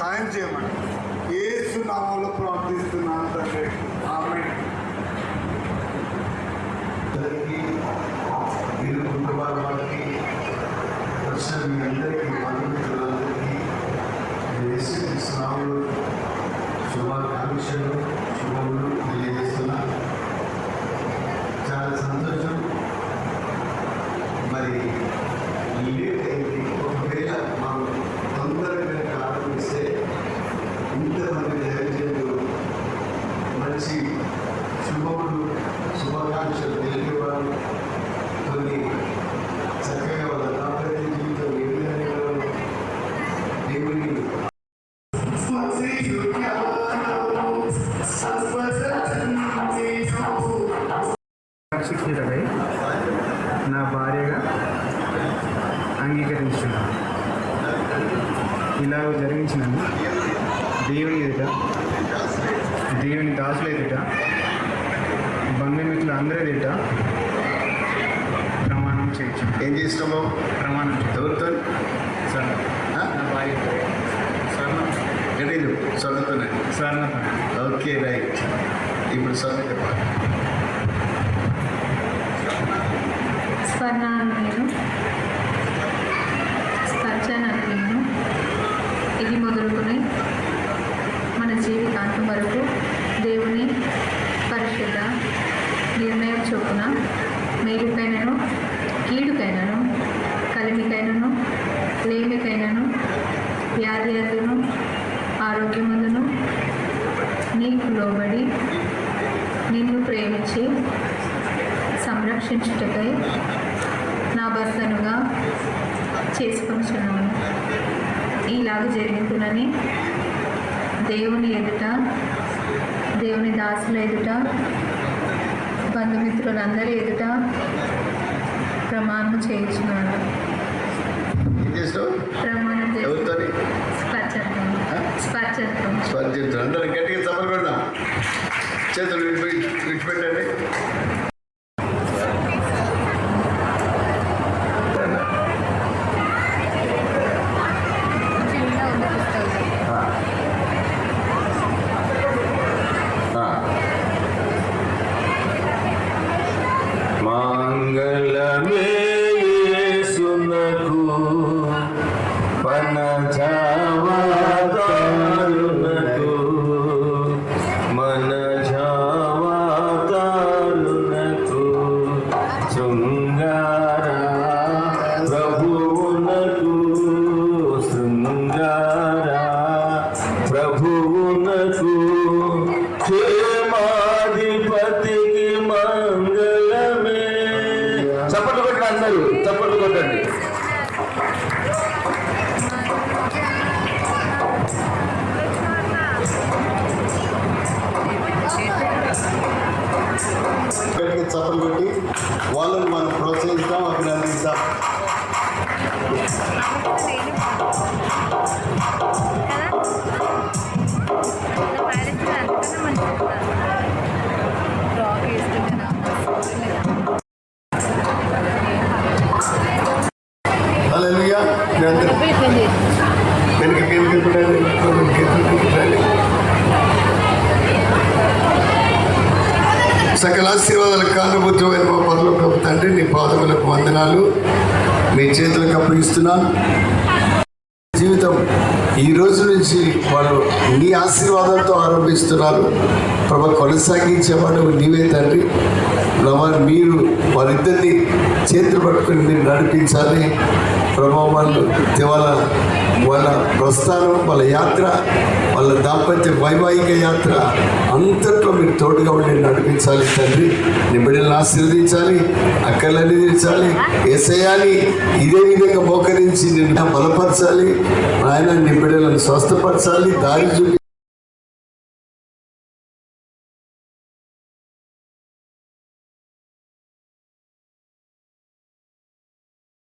సాయం చేయమని యేసు నామములో ప్రార్థిస్తున్నాను తండ్రి. ఆమేన్. మీరు కుటుంబాల వారికి వచ్చిన మీ అందరికీ బంధుమిత్రులందరికీ యేసుక్రీస్తు శుభాకాంక్షలు శుభములు తెలియజేస్తున్నాను. చాలా సంతోషం. మరి లేట్ అయింది. ఒకవేళ మనం తొందరగా ప్రారంభిస్తే ఇంతమంది దైవజనులు మంచి శుభములు శుభాకాంక్షలు తెలియవారు కొన్ని చక్కగా వాళ్ళ దాంపత్య జీవితం ఏ విధంగా దేవుని శిక్షితుడై నా భార్యగా అంగీకరించున్నాను. ఇలా జరిగించినను దేవుని ఎదుట, దేవుని దాసుల ఎదుట, బంధుమిత్రులు అందరి ఎదుట ప్రమాణం చేయొచ్చు. ఏం చేసినామో ప్రమాణం ఎవరితో సార్ నా భార్య గడిలు చదువుతున్నాయి. స్వర్ణత. Okay right. ఇప్పుడు చదువు చెప్పాలి. స్వర్ణాన్ని నేను స్పర్శనాన్ని నేను ఇది మొదలుకొని మన జీవితాంతం వరకు దేవుని పరిశుద్ధ నిర్ణయం చొప్పున మేలుకైనను కీడుకైనను కలిమికైనను లేమికైనను వ్యాధిను ఆరోగ్యమందును నీకు లోబడి నిన్ను ప్రేమించి సంరక్షించుటకై నా భర్తనుగా చేసుకొనిచున్నాను. ఇలాగ జరుగుతుందని దేవుని ఎదుట, దేవుని దాసుల ఎదుట, బంధుమిత్రులందరి ఎదుట ప్రమాణం చేయించున్నాను. ప్రమాణం ఎవరితోని స్పర్శత్వం అందరూ గట్టిగా చప్పలు చేతులు విడిచిపెట్టండి. మంగళమే యేసునకు పనజావాతారునకు మనజావాతారునకు శృంగార ప్రభువునకు శృంగార ప్రభువునకు క్షేమాధిపతికి మంగళమే. చప్పట్లు కొట్టండి, అందరూ చప్పట్లు కొట్టండి. చప్పలు కొట్టి వాళ్ళని మనం ప్రోత్సహిస్తాం, అభినందిస్తాం. హల్లెలూయా. సకల ఆశీర్వాదాలకు కారణభూతమైన మా పరలోకపు తండ్రి, నీ పాదములకు వందనాలు మీ చేతులకు అప్పగిస్తున్నాను. జీవితం ఈ రోజు నుంచి వాళ్ళు నీ ఆశీర్వాదాలతో ఆరంభిస్తున్నారు. ప్రభు కొనసాగించేవాడు నీవే తండ్రి. మీరు వారిద్దరిని చేతులు పట్టుకొని మీరు నడిపించాలి ప్రభావ. వాళ్ళ ప్రస్థానం, వాళ్ళ యాత్ర, వాళ్ళ దాంపత్య వైవాహిక యాత్ర అంతట్లో మీరు తోడుగా ఉండి నడిపించాలి తండ్రి. నీ బిడ్డలను ఆశీర్వదించాలి, అక్కర్లన్నీ తీర్చాలి. యేసయ్యాని ఇదే విధంగా మోకరించి నిన్ను బలపరచాలి. ఆయన నీ బిడ్డలను స్వస్థపరచాలి, దారి చూపి